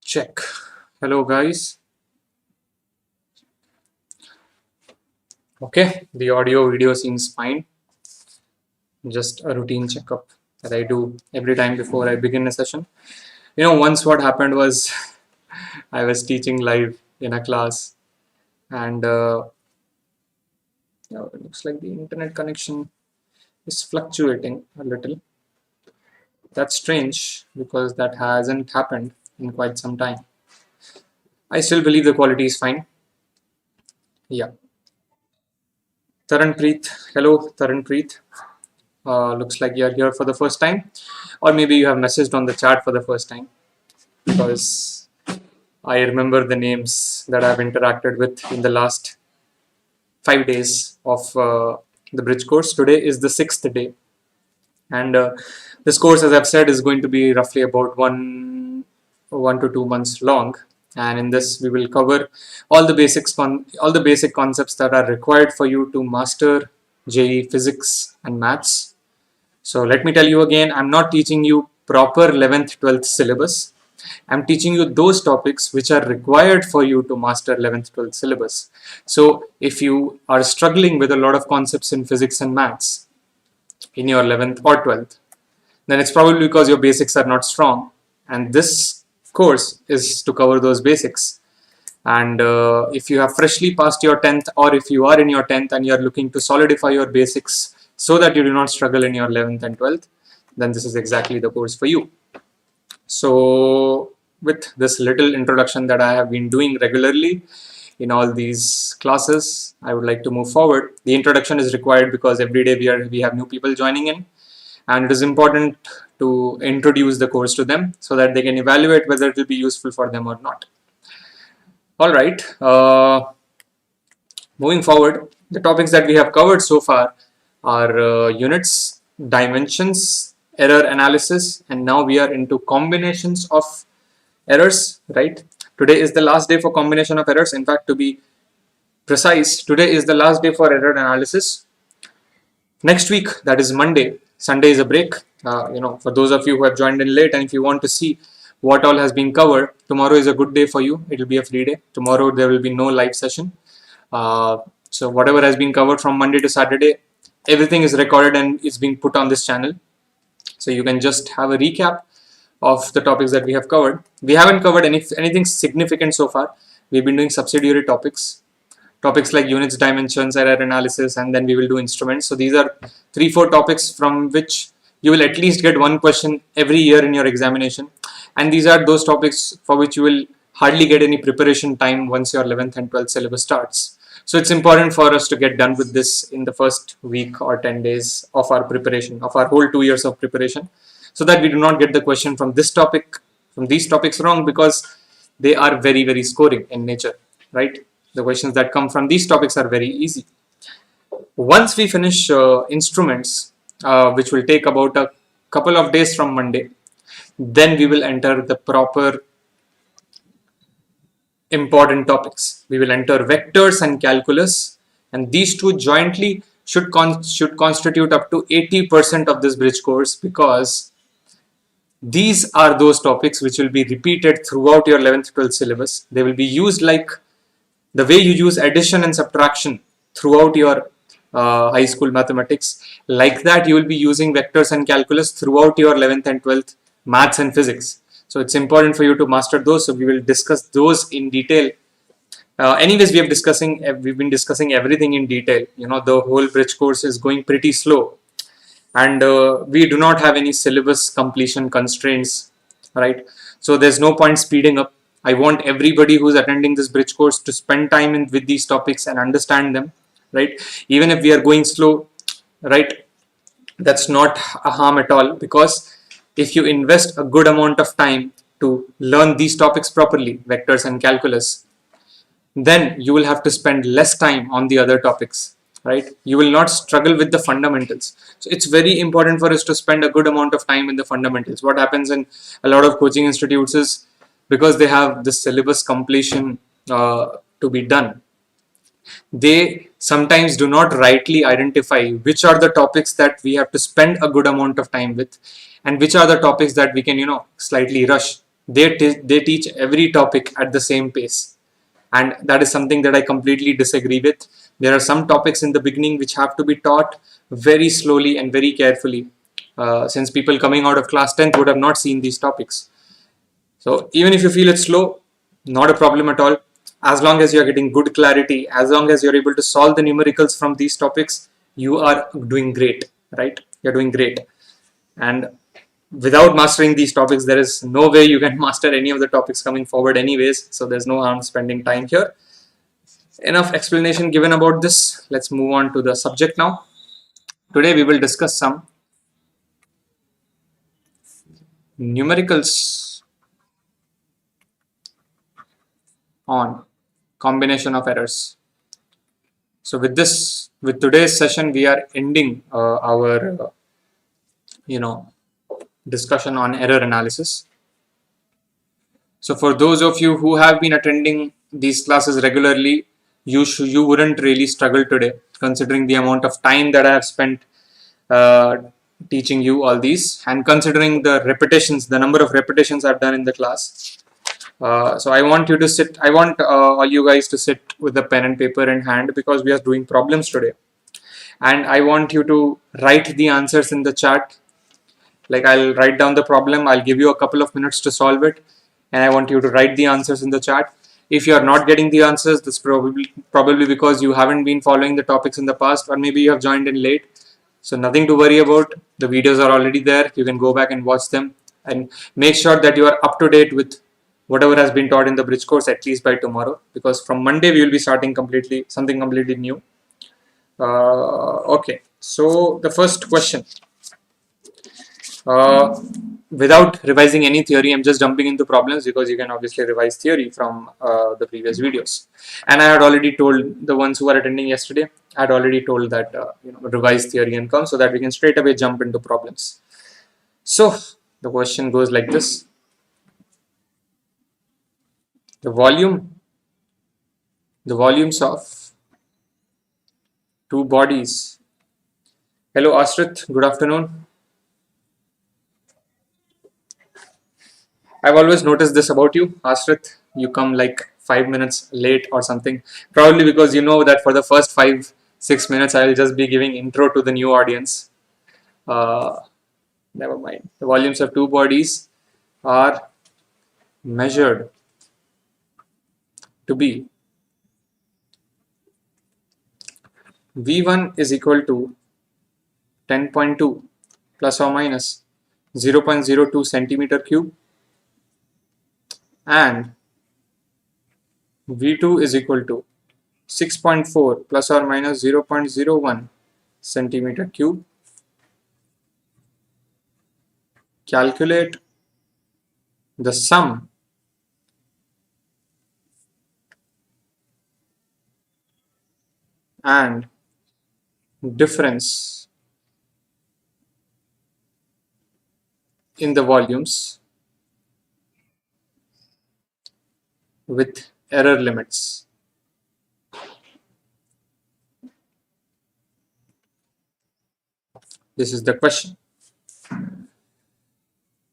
Check. Hello, guys. Okay, the audio video seems fine. Just a routine checkup that I do every time before I begin a session. Once what happened was I was teaching live in a class, and it looks like the internet connection is fluctuating a little. That's strange because that hasn't happened in quite some time. I still believe the quality is fine. Yeah. Taranpreet, hello Taranpreet. Looks like you're here for the first time, or maybe you have messaged on the chat for the first time, because I remember the names that I've interacted with in the last 5 days of the bridge course. Today is the 6th day, and this course, as I've said, is going to be roughly about 1 to 2 months long. And in this, we will cover all the basic concepts that are required for you to master JEE physics and maths. So let me tell you again, I'm not teaching you proper 11th, 12th syllabus. I'm teaching you those topics which are required for you to master 11th, 12th syllabus. So if you are struggling with a lot of concepts in physics and maths in your 11th or 12th, then it's probably because your basics are not strong. And this course is to cover those basics. And if you have freshly passed your 10th, or if you are in your 10th and you're looking to solidify your basics so that you do not struggle in your 11th and 12th, then this is exactly the course for you. So with this little introduction that I have been doing regularly in all these classes, I would like to move forward. The introduction is required because every day we have new people joining in, and it is important to introduce the course to them so that they can evaluate whether it will be useful for them or not. All right, moving forward, the topics that we have covered so far are units, dimensions, error analysis, and now we are into combinations of errors, right? Today is the last day for combination of errors. In fact, to be precise, today is the last day for error analysis. Next week, that is Monday, Sunday is a break. For those of you who have joined in late, and if you want to see what all has been covered, tomorrow is a good day for you. It will be a free day. Tomorrow there will be no live session. So whatever has been covered from Monday to Saturday, everything is recorded and is being put on this channel. So you can just have a recap of the topics that we have covered. We haven't covered anything significant so far. We've been doing subsidiary topics like units, dimensions, error analysis, and then we will do instruments. So these are 3-4 topics from which you will at least get one question every year in your examination. And these are those topics for which you will hardly get any preparation time once your 11th and 12th syllabus starts. So it's important for us to get done with this in the first week or 10 days of our preparation, of our whole 2 years of preparation, so that we do not get the question from these topics wrong, because they are very, very scoring in nature, right? The questions that come from these topics are very easy. Once we finish instruments, which will take about a couple of days from Monday, then we will enter the proper important topics. We will enter vectors and calculus, and these two jointly should constitute up to 80% of this bridge course, because these are those topics which will be repeated throughout your 11th 12th syllabus. They will be used like the way you use addition and subtraction throughout your high school mathematics, like that you will be using vectors and calculus throughout your 11th and 12th maths and physics. So it's important for you to master those. So we will discuss those in detail. Anyways, we've been discussing everything in detail. You know, the whole bridge course is going pretty slow, and we do not have any syllabus completion constraints, right? So there's no point speeding up. I want everybody who's attending this bridge course to spend time with these topics and understand them, right? Even if we are going slow, right, that's not a harm at all, because if you invest a good amount of time to learn these topics properly, vectors and calculus, then you will have to spend less time on the other topics, right? You will not struggle with the fundamentals. So it's very important for us to spend a good amount of time in the fundamentals. What happens in a lot of coaching institutes is, because they have the syllabus completion to be done, they sometimes do not rightly identify which are the topics that we have to spend a good amount of time with, and which are the topics that we can, you know, slightly rush. They teach every topic at the same pace, and that is something that I completely disagree with. There are some topics in the beginning which have to be taught very slowly and very carefully, since people coming out of class 10th would have not seen these topics. So even if you feel it's slow, not a problem at all. As long as you're getting good clarity, as long as you're able to solve the numericals from these topics, you are doing great, right? You're doing great. And without mastering these topics, there is no way you can master any of the topics coming forward anyways. So there's no harm spending time here. Enough explanation given about this. Let's move on to the subject now. Today we will discuss some numericals on combination of errors. So with today's session, we are ending our discussion on error analysis. So for those of you who have been attending these classes regularly, you wouldn't really struggle today, considering the amount of time that I have spent teaching you all these, and considering the repetitions, the number of repetitions I've done in the class. So I want all you guys to sit with a pen and paper in hand, because we are doing problems today, and I want you to write the answers in the chat. Like, I'll write down the problem, I'll give you a couple of minutes to solve it, and I want you to write the answers in the chat. If you are not getting the answers, that's probably because you haven't been following the topics in the past, or maybe you have joined in late. So nothing to worry about. The videos are already there. You can go back and watch them, and make sure that you are up to date with whatever has been taught in the bridge course, at least by tomorrow, because from Monday we will be starting something completely new. Okay, so the first question. Without revising any theory, I'm just jumping into problems, because you can obviously revise theory from the previous videos. And I had already told the ones who were attending yesterday, I had already told that revise theory and come, so that we can straight away jump into problems. So the question goes like this: the volumes of two bodies. Hello Astrid, good afternoon. I've always noticed this about you, Astrid. You come like 5 minutes late or something. Probably because you know that for the first 5-6 minutes, I'll just be giving intro to the new audience. Never mind. The volumes of two bodies are measured to be V1 is equal to 10.2 plus or minus 0.02 centimeter cube, and V2 is equal to 6.4 plus or minus 0.01 centimeter cube. Calculate the sum and difference in the volumes with error limits. This is the question.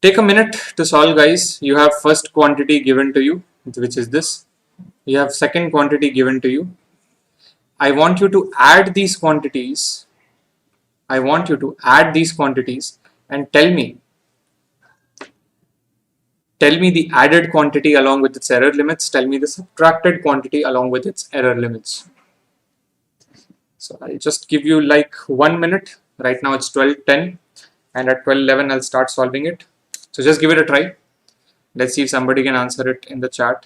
Take a minute to solve, guys. You have first quantity given to you, which is this. You have second quantity given to you. I want you to add these quantities. I want you to add these quantities and tell me the added quantity along with its error limits. Tell me the subtracted quantity along with its error limits. So I'll just give you like 1 minute. Right now it's 12:10, and at 12:11 I'll start solving it. So just give it a try. Let's see if somebody can answer it in the chat.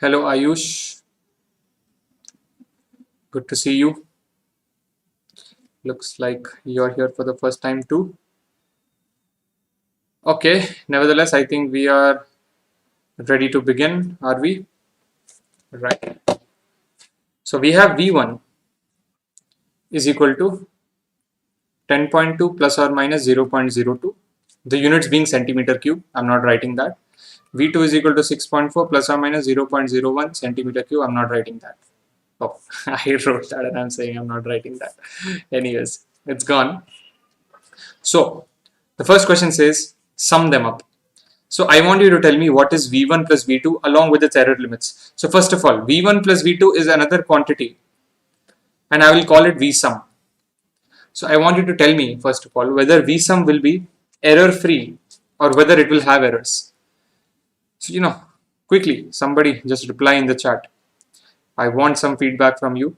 Hello Ayush, good to see you. Looks like you're here for the first time too. Okay, nevertheless, I think we are ready to begin, are we? Right. So we have V1 is equal to 10.2 plus or minus 0.02. The units being centimeter cube, I'm not writing that. V2 is equal to 6.4 plus or minus 0.01 centimeter cube, I'm not writing that. Oh, I wrote that and I'm saying I'm not writing that. Anyways, it's gone. So the first question says sum them up. So I want you to tell me what is V1 plus V2 along with its error limits. So first of all, V1 plus V2 is another quantity and I will call it V sum. So I want you to tell me first of all whether V sum will be error free or whether it will have errors. So quickly somebody just reply in the chat. I want some feedback from you.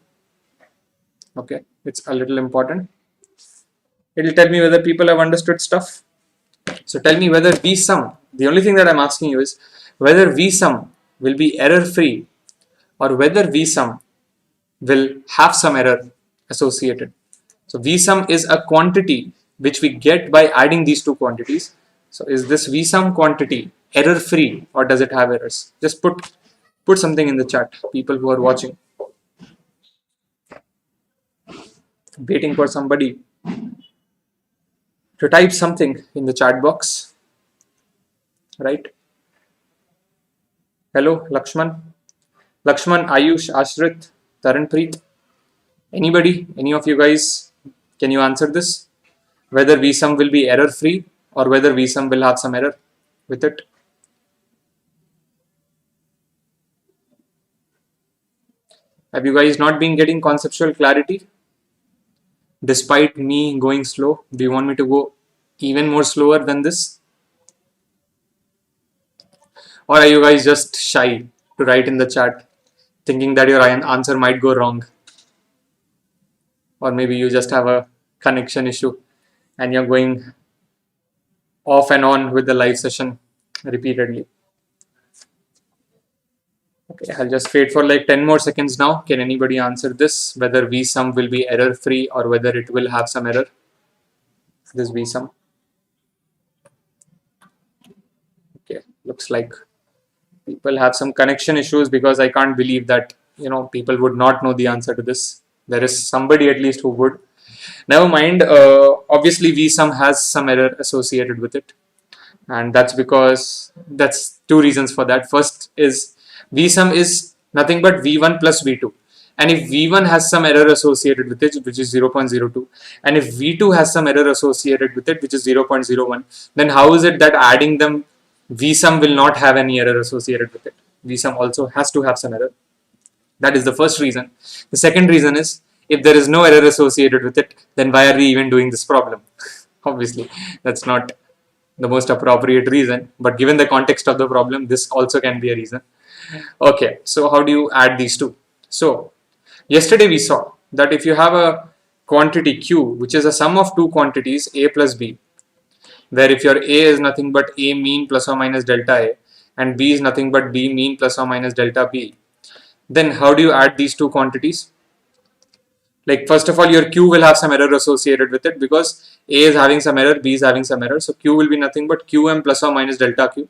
Okay, it's a little important. It'll tell me whether people have understood stuff. So tell me whether V sum, the only thing that I'm asking you is whether V sum will be error free or whether V sum will have some error associated. So V sum is a quantity which we get by adding these two quantities. So is this V sum quantity error free or does it have errors? Just put something in the chat, people who are watching. Waiting for somebody to type something in the chat box. Right? Hello, Lakshman. Lakshman, Ayush, Ashrit, Taranpreet. Anybody, any of you guys, can you answer this? Whether VSUM will be error free or whether VSUM will have some error with it? Have you guys not been getting conceptual clarity? Despite me going slow, do you want me to go even more slower than this? Or are you guys just shy to write in the chat, thinking that your answer might go wrong? Or maybe you just have a connection issue and you're going off and on with the live session repeatedly. Okay, I'll just wait for like 10 more seconds now. Can anybody answer this? Whether VSUM will be error free or whether it will have some error? This VSUM. Okay, looks like people have some connection issues because I can't believe that people would not know the answer to this. There is somebody at least who would. Never mind. Obviously, VSUM has some error associated with it, and that's two reasons for that. First is VSUM is nothing but V1 plus V2, and if V1 has some error associated with it, which is 0.02, and if V2 has some error associated with it, which is 0.01, then how is it that adding them, VSUM will not have any error associated with it? VSUM also has to have some error. That is the first reason. The second reason is if there is no error associated with it, then why are we even doing this problem? Obviously, that's not the most appropriate reason, but given the context of the problem, this also can be a reason. Okay, so how do you add these two? So yesterday we saw that if you have a quantity Q, which is a sum of two quantities A plus B, where if your A is nothing but A mean plus or minus delta A, and B is nothing but B mean plus or minus delta B, then how do you add these two quantities? Like, first of all, your Q will have some error associated with it because A is having some error, B is having some error. So Q will be nothing but Qm plus or minus delta Q.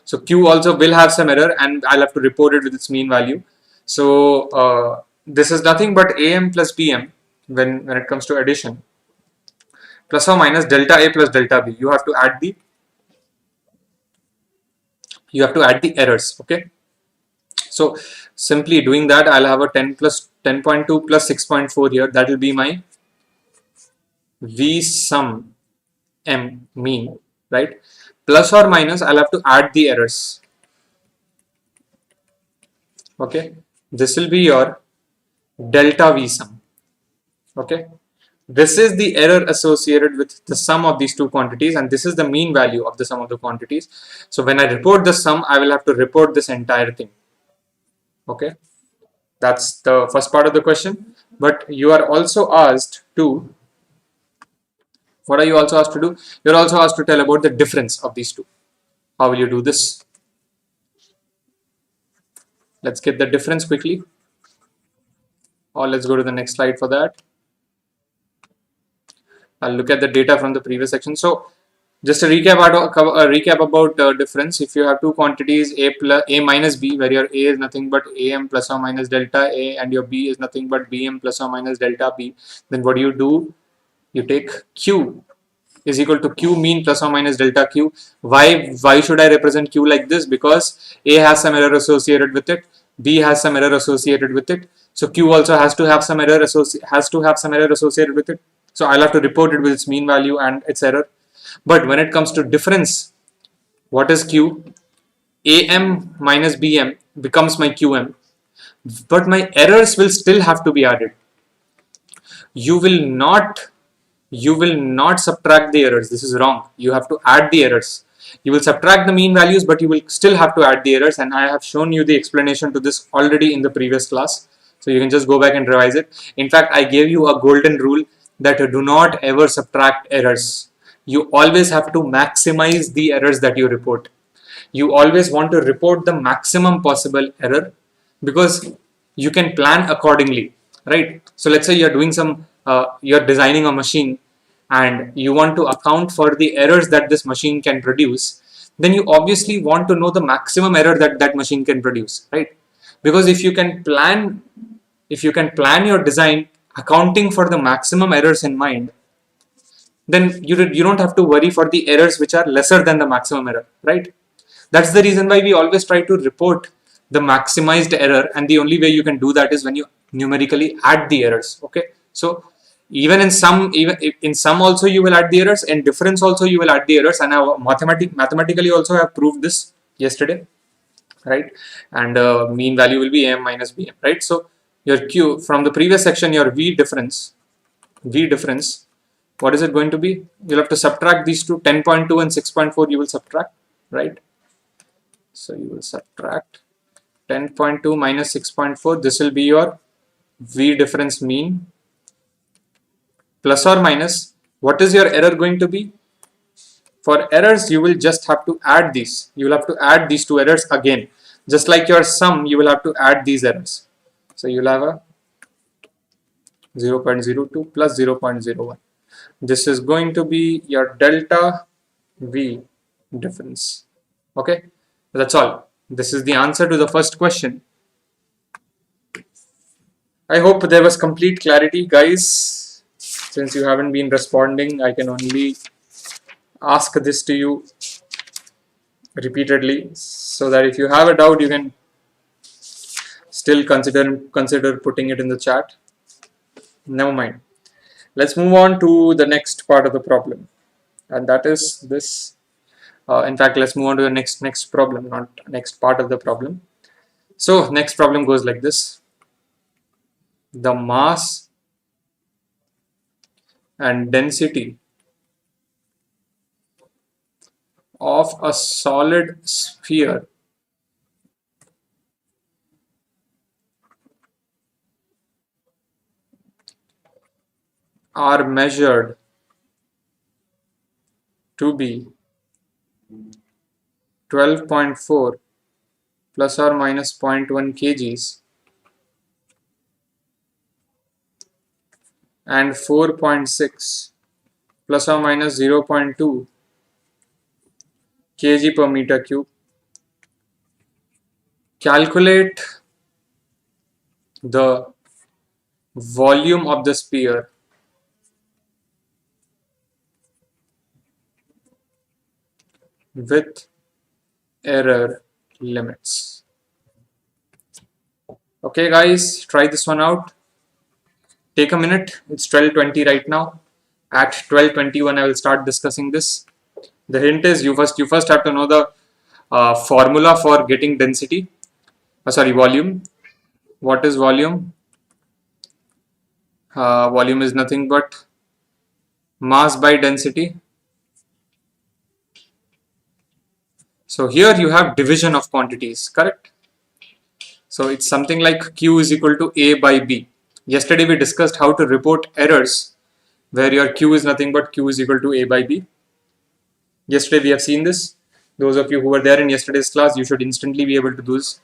So Q also will have some error and I'll have to report it with its mean value. So this is nothing but AM plus BM when it comes to addition, plus or minus delta A plus delta B. You have to add the errors. Okay. So simply doing that, I'll have a 10 plus 10.2 plus 6.4 here. That will be my V sum M mean, right? Plus or minus, I'll have to add the errors. Okay. This will be your delta V sum. Okay. This is the error associated with the sum of these two quantities, and this is the mean value of the sum of the quantities. So when I report the sum, I will have to report this entire thing. Okay. That's the first part of the question. But you are also asked to, what are you also asked to do? You're also asked to tell about the difference of these two. How will you do this? Let's get the difference quickly. Or let's go to the next slide for that. I'll look at the data from the previous section. So just a recap about difference. If you have two quantities A minus B, where your A is nothing but AM plus or minus delta A and your B is nothing but BM plus or minus delta B, then what do? You take Q is equal to Q mean plus or minus delta Q. Why should I represent Q like this? Because A has some error associated with it, B has some error associated with it. So Q also has to have some error associated with it. So I'll have to report it with its mean value and its error. But when it comes to difference, what is Q? AM minus BM becomes my QM, but my errors will still have to be added. You will not subtract the errors. This is wrong. You have to add the errors. You will subtract the mean values, but you will still have to add the errors, and I have shown you the explanation to this already in the previous class, so you can just go back and revise it. In fact, I gave you a golden rule that do not ever subtract errors. You always have to maximize the errors that you report. You always want to report the maximum possible error because you can plan accordingly, right? So let's say you're designing a machine and you want to account for the errors that this machine can produce, then you obviously want to know the maximum error that that machine can produce, right? Because if you can plan your design accounting for the maximum errors in mind, then you don't have to worry for the errors which are lesser than the maximum error, right? That's the reason why we always try to report the maximized error, and the only way you can do that is when you numerically add the errors. Okay, so even in some also you will add the errors, in difference also you will add the errors, and I mathematically also have proved this yesterday, right? And mean value will be AM minus BM, right? So your Q from the previous section, your V difference, what is it going to be? You'll have to subtract these two, 10.2 and 6.4 you will subtract, right? So you will subtract 10.2 minus 6.4. This will be your V difference mean, plus or minus. What is your error going to be? For errors, you will just have to add these. You will have to add these two errors again. Just like your sum, you will have to add these errors. So you will have a 0.02 plus 0.01. This is going to be your delta V difference. Okay, that's all. This is the answer to the first question. I hope there was complete clarity, guys. Since you haven't been responding, I can only ask this to you repeatedly, so that if you have a doubt, you can still consider putting it in the chat. Never mind. Let's move on to the next part of the problem, and that is this. In fact, let's move on to the next problem, not next part of the problem. So next problem goes like this: the mass and density of a solid sphere are measured to be 12.4 plus or minus zero point 0.1 kgs and 4.6 plus or minus 0.2 kg per meter cube. Calculate the volume of the sphere with error limits. Okay guys, try this one out. Take a minute. It's 12:20 right now. At 12:21 I will start discussing this. The hint is you first have to know the formula for getting density. Volume. What is volume? Volume is nothing but mass by density. So here you have division of quantities, correct? So it's something like Q is equal to A by B. Yesterday we discussed how to report errors where your Q is nothing but Q is equal to A by B. Yesterday we have seen this. Those of you who were there in yesterday's class, you should instantly be able to do this.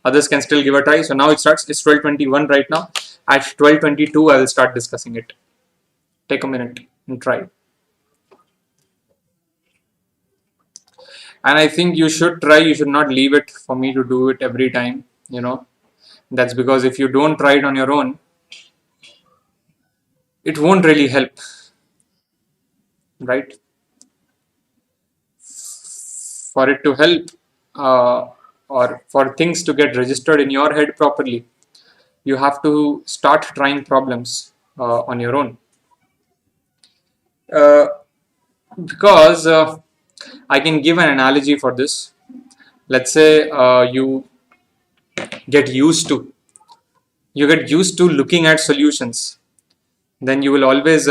Others can still give a try. So now it starts. It's 12:21 right now. At 12:22 I will start discussing it. Take a minute and try. And I think you should try. You should not leave it for me to do it every time. That's because if you don't try it on your own, it won't really help, right? For it to help or for things to get registered in your head properly, you have to start trying problems on your own. Uh, because I can give an analogy for this. Let's say you get used to looking at solutions, then you will always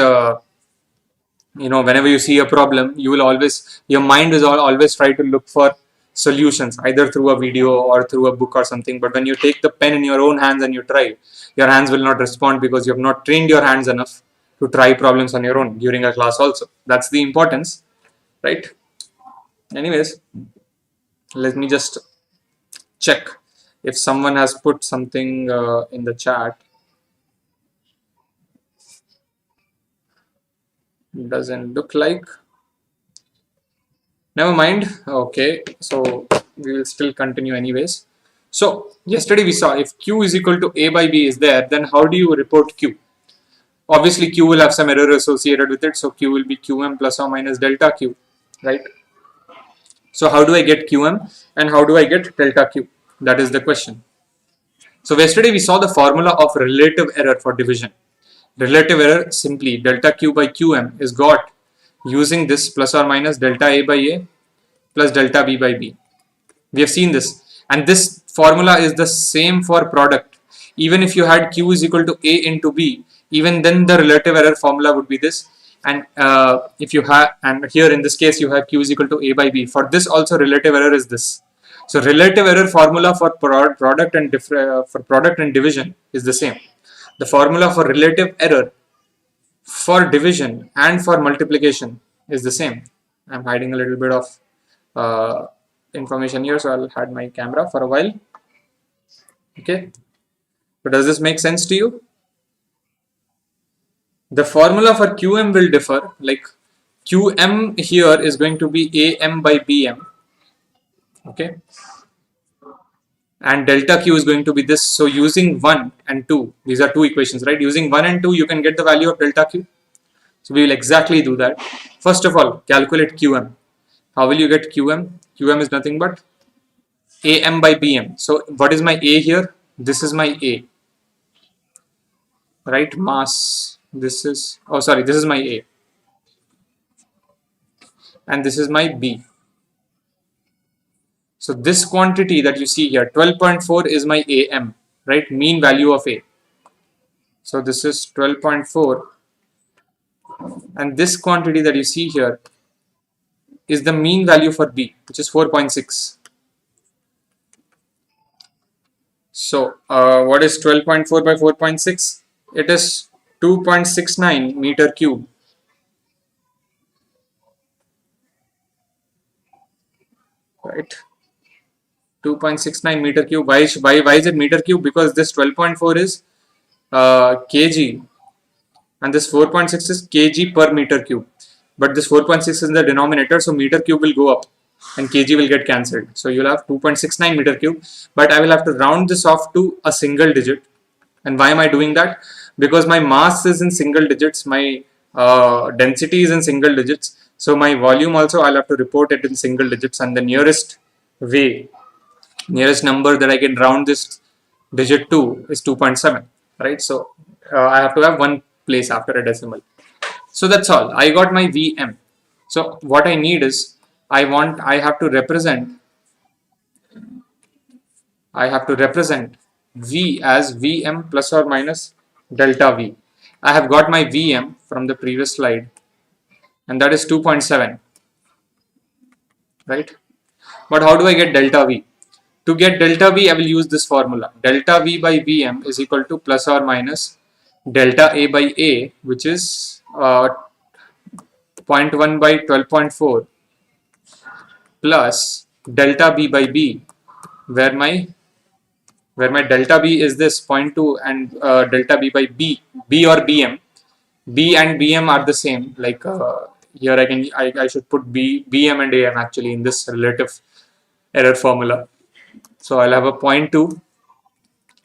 whenever you see a problem, you will always, your mind is always try to look for solutions either through a video or through a book or something. But when you take the pen in your own hands and you try, your hands will not respond because you have not trained your hands enough to try problems on your own during a class also. That's the importance, right? Anyways, let me just check if someone has put something in the chat. Doesn't look like. Never mind. Okay, so we will still continue anyways. So yesterday we saw if Q is equal to A by B is there, then how do you report Q? Obviously Q will have some error associated with it, so Q will be Qm plus or minus delta Q, right? So how do I get Qm and how do I get delta Q? That is the question. So yesterday we saw the formula of relative error for division. Relative error, simply delta Q by Qm is got using this plus or minus delta A by A plus delta B by B. We have seen this, and this formula is the same for product. Even if you had Q is equal to A into B, even then the relative error formula would be this. And if you have, and here in this case you have Q is equal to A by B. For this also relative error is this. So relative error formula for product and division is the same. The formula for relative error for division and for multiplication is the same. I'm hiding a little bit of information here, so I'll hide my camera for a while. Okay, so does this make sense to you? The formula for Qm will differ. Like Qm here is going to be Am by Bm. Okay, and delta Q is going to be this. So using 1 and 2, these are two equations, right? Using 1 and 2, you can get the value of delta Q. So we will exactly do that. First of all, calculate Qm. How will you get Qm? Qm is nothing but Am by Bm. So what is my A here? This is my A, right? Mass. This is, oh sorry, this is my A. And this is my B. So this quantity that you see here, 12.4 is my AM, right? Mean value of A. So this is 12.4. And this quantity that you see here is the mean value for B, which is 4.6. So what is 12.4 by 4.6? It is 2.69 meter cube. Right, 2.69 meter cube. Why is it meter cube? Because this 12.4 is kg and this 4.6 is kg per meter cube. But this 4.6 is in the denominator, so meter cube will go up and kg will get cancelled. So you'll have 2.69 meter cube, but I will have to round this off to a single digit. And why am I doing that? Because my mass is in single digits, my density is in single digits, so my volume also I'll have to report it in single digits, and the nearest number that I can round this digit to is 2.7, right? So I have to have one place after a decimal. So that's all. I got my VM. So what I need is I have to represent V as Vm plus or minus delta V. I have got my Vm from the previous slide, and that is 2.7, right? But how do I get delta V? To get delta V, I will use this formula. Delta V by Vm is equal to plus or minus delta A by A, which is 0.1 by 12.4 plus delta B by B, where my delta B is this 0.2 and delta B by B or BM. B and BM are the same. Like here I should put BM and AM actually in this relative error formula. So I'll have a 0.2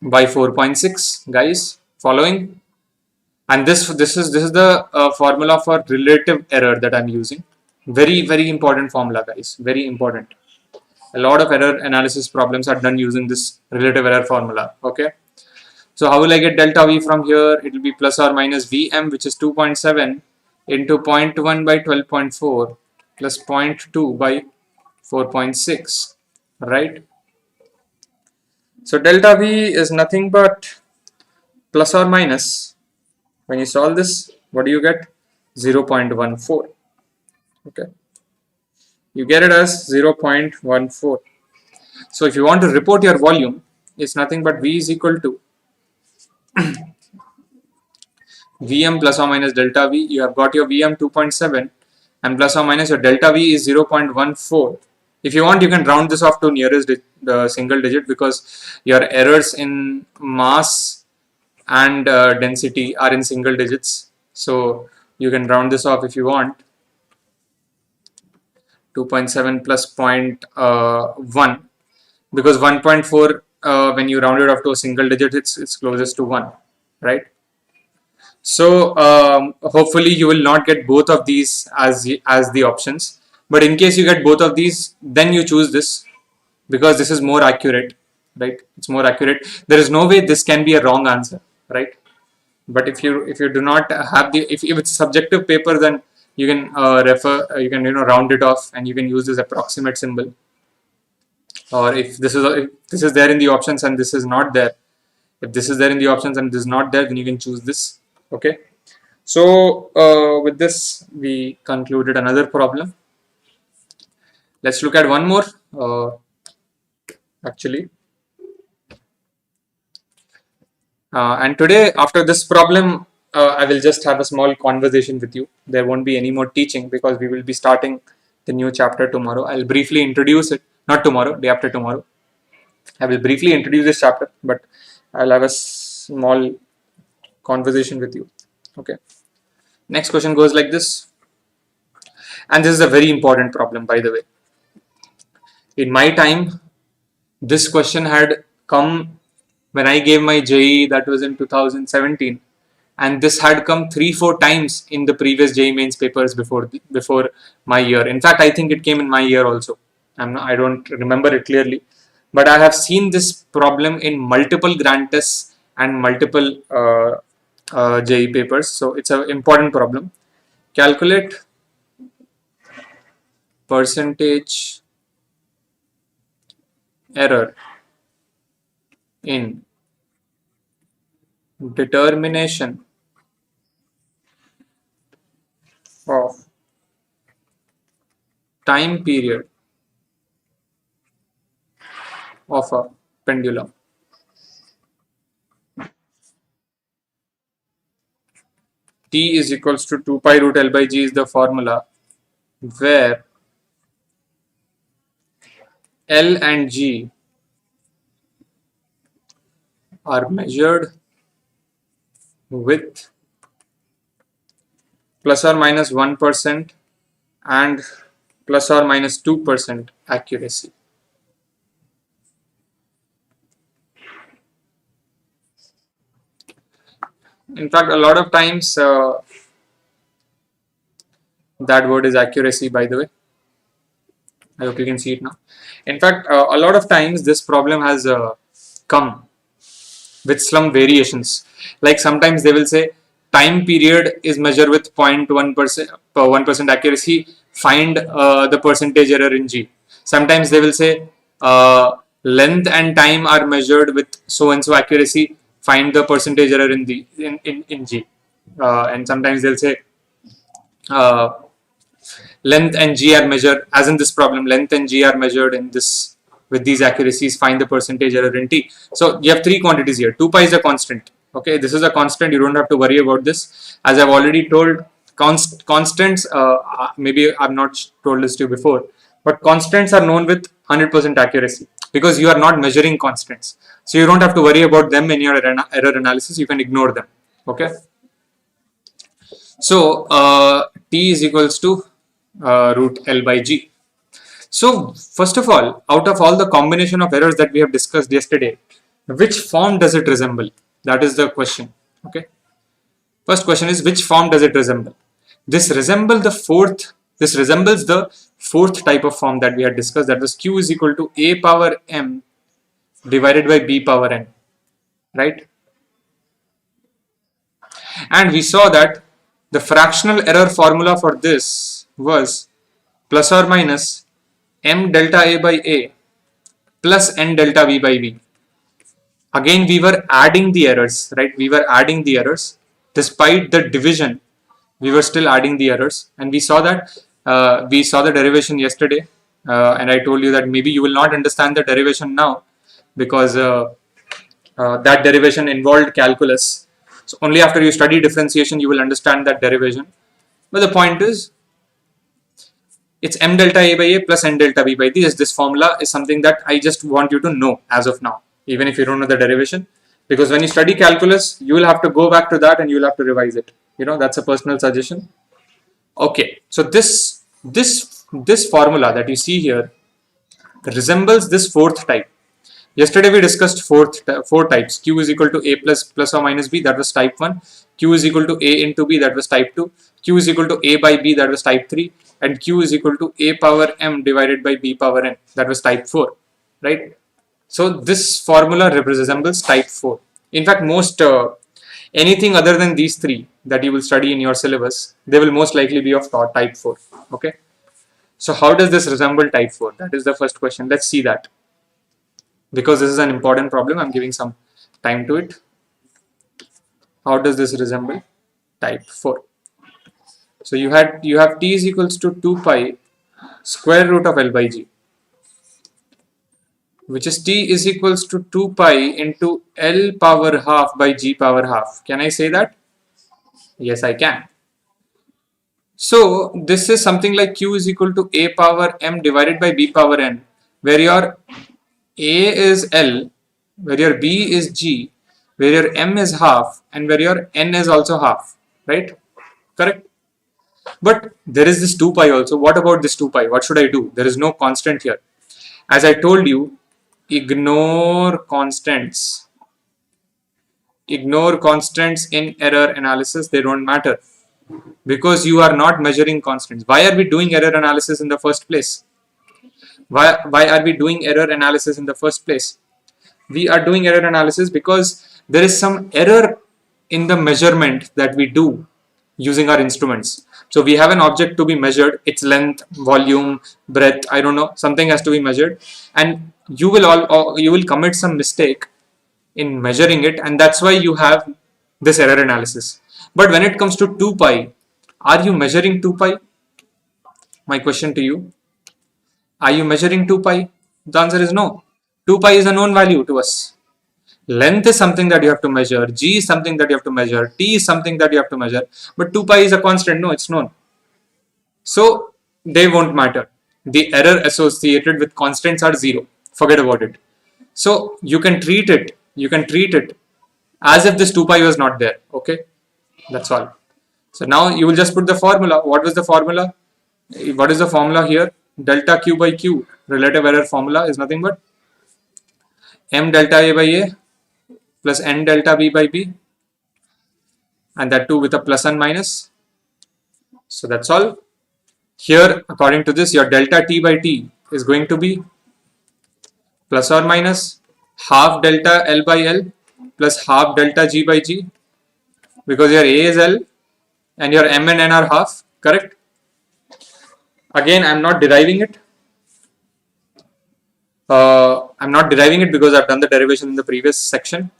by 4.6, guys, following. And this is the formula for relative error that I'm using. Very important formula, guys, very important. A lot of error analysis problems are done using this relative error formula. Okay, so how will I get delta V from here? It will be plus or minus Vm, which is 2.7 into 0.1 by 12.4 plus 0.2 by 4.6, right? So delta V is nothing but plus or minus. When you solve this, what do you get? 0.14. Okay, you get it as 0.14. So if you want to report your volume, it's nothing but V is equal to Vm plus or minus delta V. You have got your Vm 2.7 and plus or minus your delta V is 0.14. If you want, you can round this off to nearest single digit, because your errors in mass and density are in single digits. So you can round this off if you want. 2.7 plus 0.1, because 1.4 when you round it off to a single digit, it's closest to 1, right? So hopefully you will not get both of these as the options, but in case you get both of these, then you choose this, because this is more accurate, right? It's more accurate. There is no way this can be a wrong answer, right? But if you do not have if it's subjective paper, then you can you can round it off and you can use this approximate symbol. Or if this is there in the options and this is not there, if this is there in the options and this is not there, then you can choose this. Okay, so with this we concluded another problem. Let's look at one more actually. And today, after this problem, I will just have a small conversation with you. There won't be any more teaching, because we will be starting the new chapter tomorrow. I'll briefly introduce it. Not tomorrow, day after tomorrow. I will briefly introduce this chapter, but I'll have a small conversation with you. Okay. Next question goes like this. And this is a very important problem, by the way. In my time, this question had come when I gave my JEE, that was in 2017. And this had come 3-4 times in the previous JEE mains papers before my year. In fact, I think it came in my year also. I don't remember it clearly, but I have seen this problem in multiple grant tests and multiple JEE papers. So it's an important problem. Calculate percentage error in determination of time period of a pendulum. T is equals to 2 pi root L by G is the formula where L and G are measured with plus or minus 1% and plus or minus 2% accuracy. In fact, a lot of times that word is accuracy, by the way. I hope you can see it now. In fact, a lot of times this problem has come with some variations. Like sometimes they will say time period is measured with 0.1% per 1% accuracy. Find the percentage error in G. Sometimes they will say length and time are measured with so and so accuracy. Find the percentage error in the in G. And sometimes they'll say uh, length and G are measured, as in this problem, length and G are measured in this with these accuracies, find the percentage error in T. So you have three quantities here. 2 pi is a constant. Okay, this is a constant. You don't have to worry about this. As I've already told, constants, maybe I've not told this to you before, but constants are known with 100% accuracy because you are not measuring constants. So you don't have to worry about them in your error analysis. You can ignore them. Okay. So T is equals to root L by G. So first of all, out of all the combination of errors that we have discussed yesterday, which form does it resemble? That is the question. Okay. First question is, which form does it resemble? This resembles the fourth type of form that we had discussed, that was Q is equal to A power M divided by B power N. Right? And we saw that the fractional error formula for this was plus or minus M delta A by A plus N delta V by V. Again, we were adding the errors, right? We were adding the errors. Despite the division, we were still adding the errors. And we saw that, we saw the derivation yesterday. And I told you that maybe you will not understand the derivation now because that derivation involved calculus. So only after you study differentiation, you will understand that derivation. But the point is, it's M delta A by A plus N delta B by D. This formula is something that I just want you to know as of now, even if you don't know the derivation. Because when you study calculus, you will have to go back to that and you will have to revise it. You know, that's a personal suggestion. Okay, so this formula that you see here resembles this fourth type. Yesterday we discussed four types. Q is equal to A plus or minus B, that was type 1. Q is equal to A into B, that was type 2. Q is equal to A by B, that was type 3. And Q is equal to A power M divided by B power N, that was type 4. Right? So this formula resembles type 4. In fact, most anything other than these three that you will study in your syllabus, they will most likely be of type 4. Okay. So how does this resemble type 4? That is the first question. Let's see that. Because this is an important problem, I'm giving some time to it. How does this resemble type 4? So you have T is equals to 2 pi square root of L by G, which is T is equals to 2 pi into L power half by G power half. Can I say that? Yes, I can. So this is something like Q is equal to A power M divided by B power N, where your A is L, where your B is G, where your M is half, and where your N is also half, right? Correct? But there is this 2 pi also. What about this 2 pi? What should I do? There is no constant here. As I told you, ignore constants. Ignore constants in error analysis. They don't matter because you are not measuring constants. Why are we doing error analysis in the first place? Why are we doing error analysis in the first place? We are doing error analysis because there is some error in the measurement that we do using our instruments. So we have an object to be measured, its length, volume, breadth, I don't know, something has to be measured, and you will commit some mistake in measuring it, and that's why you have this error analysis. But when it comes to 2 pi, are you measuring 2 pi? My question to you, Are you measuring 2 pi? The answer is no. 2 pi is a known value to us. Length is something that you have to measure. G is something that you have to measure. T is something that you have to measure. But 2 pi is a constant. No, it's known. So they won't matter. The error associated with constants are 0. Forget about it. So you can treat it as if this 2 pi was not there. Okay, that's all. So now you will just put the formula. What was the formula? What is the formula here? Delta Q by Q, relative error formula, is nothing but M delta A by A plus N delta B by B, and that too with a plus and minus. So that's all. Here, according to this, your delta T by T is going to be plus or minus half delta L by L plus half delta G by G, because your A is L and your M and N are half, correct? Again, I'm not deriving it. I'm not deriving it because I've done the derivation in the previous section.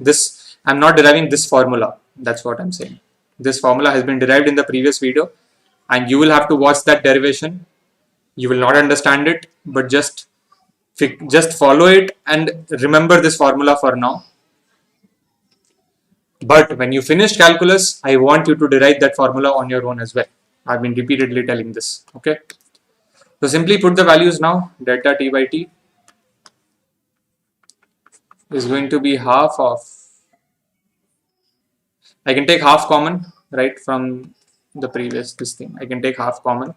I'm not deriving this formula. That's what I'm saying. This formula has been derived in the previous video, and you will have to watch that derivation. You will not understand it, but just follow it and remember this formula for now. But when you finish calculus, I want you to derive that formula on your own as well. I've been repeatedly telling this. Okay. So simply put the values now. Delta T by T is going to be half of, I can take half common, right, from the previous this thing. I can take half common,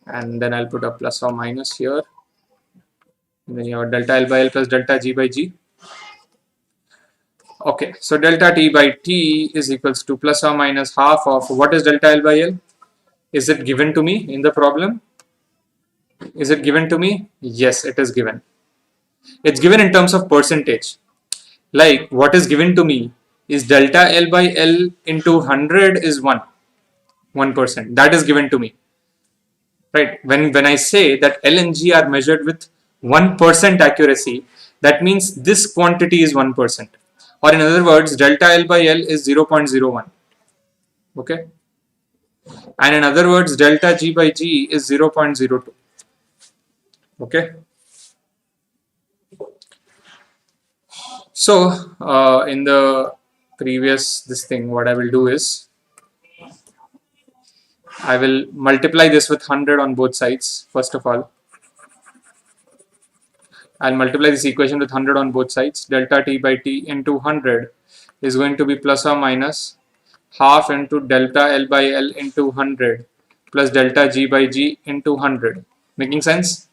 and then I'll put a plus or minus here. And then you have delta L by L plus delta G by G. Okay, so delta T by T is equals to plus or minus half of, what is delta L by L? Is it given to me in the problem? Is it given to me? Yes, it is given. It's given in terms of percentage. Like what is given to me is delta L by L into 100 is 1%. That is given to me. Right? When I say that L and G are measured with 1% accuracy, that means this quantity is 1%. Or in other words, delta L by L is 0.01. Okay? And in other words, delta G by G is 0.02. Okay? So, in the previous what I will do is, I will multiply this with 100 on both sides. First of all, I'll multiply this equation with 100 on both sides. Delta T by T into 100 is going to be plus or minus half into delta L by L into 100 plus delta G by G into 100. Making sense?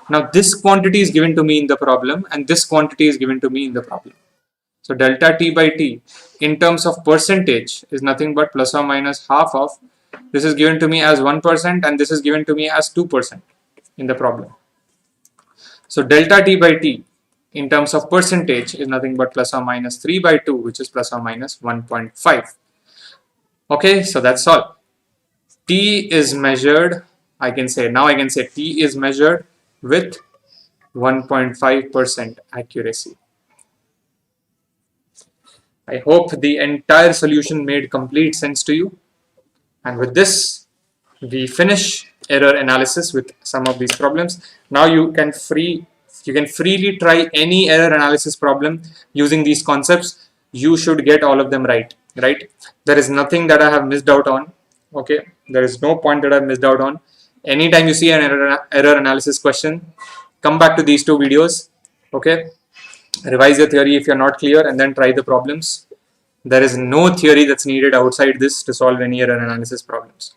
Now this quantity is given to me in the problem, and this quantity is given to me in the problem. So delta T by T in terms of percentage is nothing but plus or minus half of, this is given to me as 1% and this is given to me as 2% in the problem. So delta T by T in terms of percentage is nothing but plus or minus 3 by 2, which is plus or minus 1.5. Okay, so that's all. T is measured, I can say T is measured with 1.5% accuracy. I hope the entire solution made complete sense to you. And with this, we finish error analysis with some of these problems. Now you can freely try any error analysis problem using these concepts. You should get all of them right. There is nothing that I have missed out on. Okay, there is no point that I've missed out on. Anytime you see an error analysis question, come back to these two videos. Okay, revise your theory if you're not clear, and then try the problems. There is no theory that's needed outside this to solve any error analysis problems.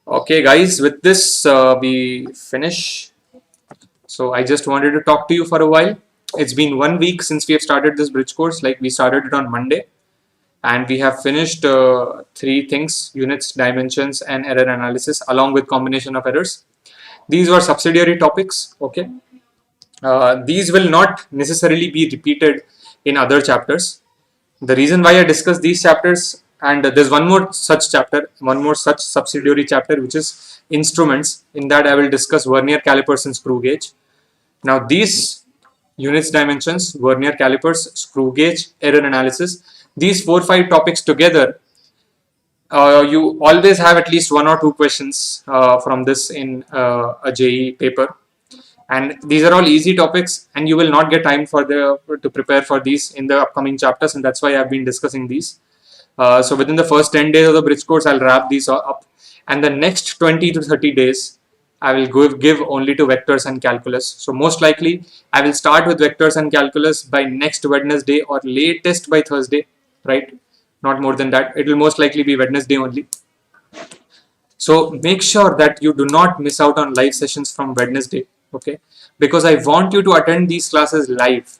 Okay guys, with this we finish. So I just wanted to talk to you for a while. It's been 1 week since we have started this bridge course. Like, we started it on Monday, and we have finished 3 things: units, dimensions, and error analysis, along with combination of errors. These were subsidiary topics. Okay, these will not necessarily be repeated in other chapters. The reason why I discuss these chapters, and there's one more such subsidiary chapter, which is instruments. In that I will discuss vernier calipers and screw gauge. Now these units, dimensions, vernier calipers, screw gauge, error analysis, these 4-5 topics together you always have at least one or two questions from this in a JEE paper, and these are all easy topics, and you will not get time for the to prepare for these in the upcoming chapters, and that's why I've been discussing these. So within the first 10 days of the bridge course, I'll wrap these up, and the next 20 to 30 days I will give only to vectors and calculus. So most likely I will start with vectors and calculus by next Wednesday or latest by Thursday, right? Not more than that. It will most likely be Wednesday only. So make sure that you do not miss out on live sessions from Wednesday, okay? Because I want you to attend these classes live.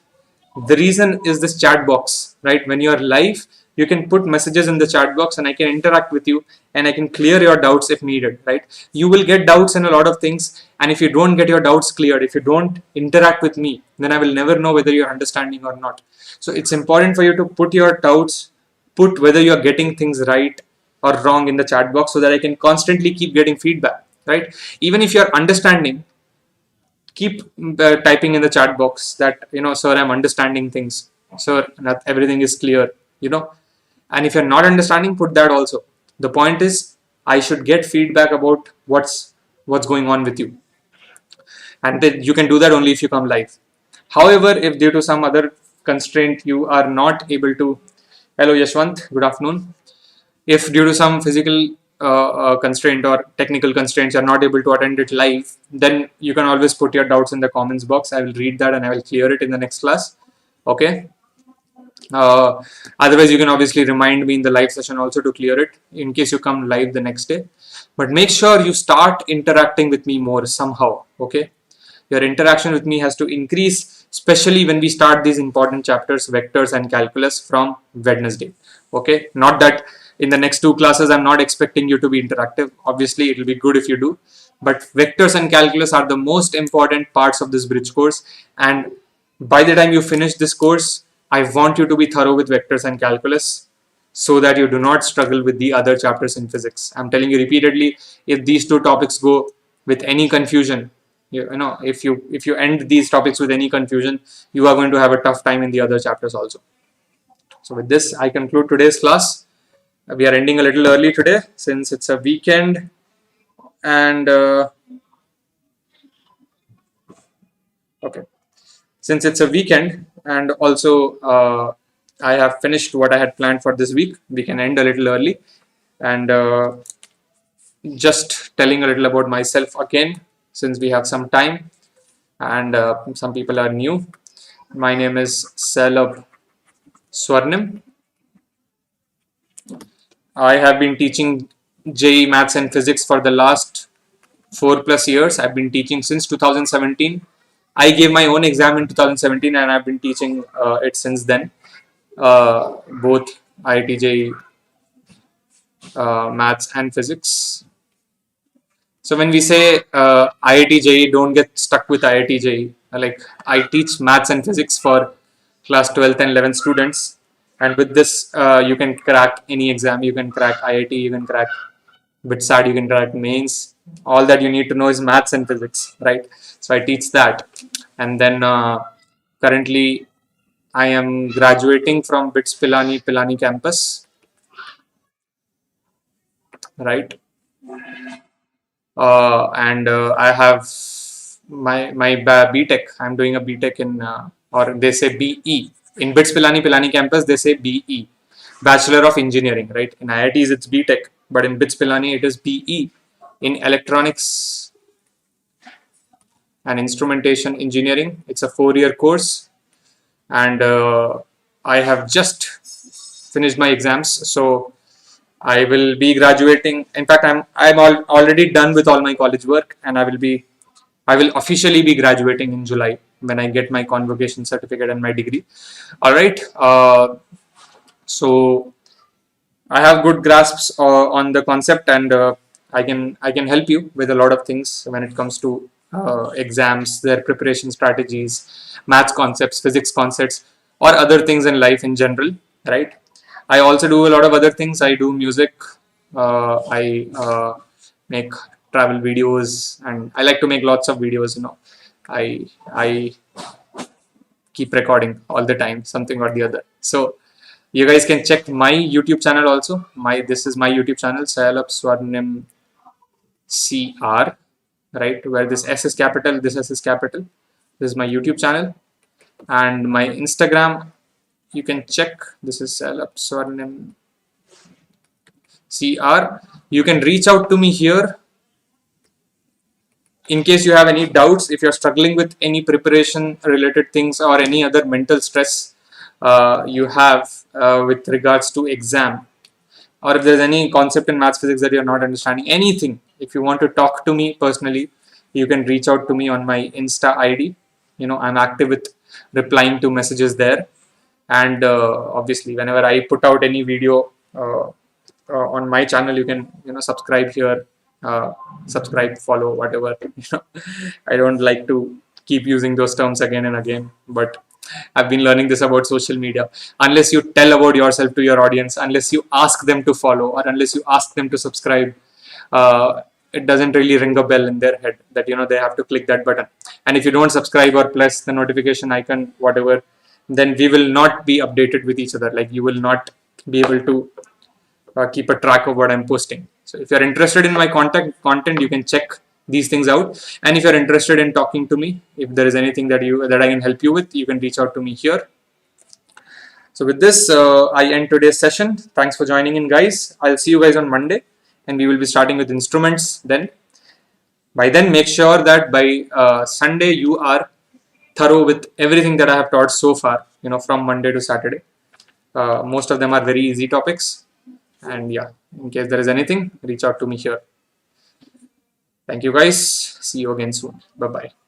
The reason is this chat box, right? When you are live, you can put messages in the chat box and I can interact with you and I can clear your doubts if needed, right? You will get doubts in a lot of things, and if you don't get your doubts cleared, if you don't interact with me, then I will never know whether you're understanding or not. So it's important for you to put your doubts, put whether you're getting things right or wrong in the chat box, so that I can constantly keep getting feedback, right? Even if you're understanding, keep typing in the chat box that, sir, I'm understanding things, sir, not everything is clear, and if you're not understanding, put that also. The point is, I should get feedback about what's going on with you, and then you can do that only if you come live. However, if due to some other constraint you are not able to, hello Yashwant, good afternoon. If due to some physical constraint or technical constraints you're not able to attend it live, then you can always put your doubts in the comments box. I will read that and I will clear it in the next class, okay? Otherwise you can obviously remind me in the live session also to clear it in case you come live the next day. But make sure you start interacting with me more somehow, okay? Your interaction with me has to increase, especially when we start these important chapters, vectors and calculus, from Wednesday, okay? Not that in the next two classes I'm not expecting you to be interactive. Obviously it will be good if you do, but vectors and calculus are the most important parts of this bridge course, and by the time you finish this course, I want you to be thorough with vectors and calculus so that you do not struggle with the other chapters in physics. I'm telling you repeatedly, if these two topics go with any confusion, if you end these topics with any confusion, you are going to have a tough time in the other chapters also. So with this, I conclude today's class. We are ending a little early today since it's a weekend, and okay, since it's a weekend, and also I have finished what I had planned for this week, we can end a little early. And just telling a little about myself again, since we have some time and some people are new. My name is Salab Swarnim. I have been teaching JEE Maths and Physics for the last 4+ years. I've been teaching since 2017. I gave my own exam in 2017 and I've been teaching it since then. Both IIT JEE Maths and Physics. So when we say IIT JEE, don't get stuck with IIT JEE. Like, I teach Maths and Physics for class 12th and 11th students. And with this, you can crack any exam. You can crack IIT, you can crack BITSAT, you can crack mains. All that you need to know is Maths and Physics, right? So I teach that. And then currently, I am graduating from BITS Pilani campus, right? And I have my BTech. I'm doing a BTech in, or they say BE. In BITS Pilani campus, they say BE, Bachelor of Engineering, right? In IITs, it's BTech, but in BITS Pilani, it is BE, in Electronics and Instrumentation Engineering. It's a 4-year course, and I have just finished my exams, so I will be graduating. In fact, I'm already done with all my college work, and I will officially be graduating in July when I get my convocation certificate and my degree. All right. So I have good grasps on the concept, and I can help you with a lot of things when it comes to exams, their preparation strategies, maths concepts, physics concepts, or other things in life in general. Right. I also do a lot of other things. I do music. I make travel videos, and I like to make lots of videos. I keep recording all the time, something or the other. So You guys can check my YouTube channel also. This is my YouTube channel, Sailab Swarnim CR, right? Where this S is capital, this S is capital. This is my YouTube channel. And my Instagram, you can check. This is Sailab Swarnim CR. You can reach out to me here in case you have any doubts. If you're struggling with any preparation related things or any other mental stress you have with regards to exam, or if there's any concept in maths physics that you're not understanding, anything, if you want to talk to me personally, you can reach out to me on my Insta ID. I'm active with replying to messages there. And obviously, whenever I put out any video on my channel, you can subscribe here, subscribe, follow, whatever. I don't like to keep using those terms again and again, but I've been learning this about social media. Unless you tell about yourself to your audience, unless you ask them to follow, or unless you ask them to subscribe, it doesn't really ring a bell in their head that they have to click that button. And if you don't subscribe or press the notification icon, whatever, then we will not be updated with each other. Like, you will not be able to keep a track of what I'm posting. So if you're interested in my content, you can check these things out. And if you're interested in talking to me, if there is anything that I can help you with, you can reach out to me here. So with this, I end today's session. Thanks for joining in, guys. I'll see you guys on Monday, and we will be starting with instruments then. By then, make sure that by Sunday you are thorough with everything that I have taught so far, from Monday to Saturday. Most of them are very easy topics. And yeah, in case there is anything, reach out to me here. Thank you, guys. See you again soon. Bye-bye.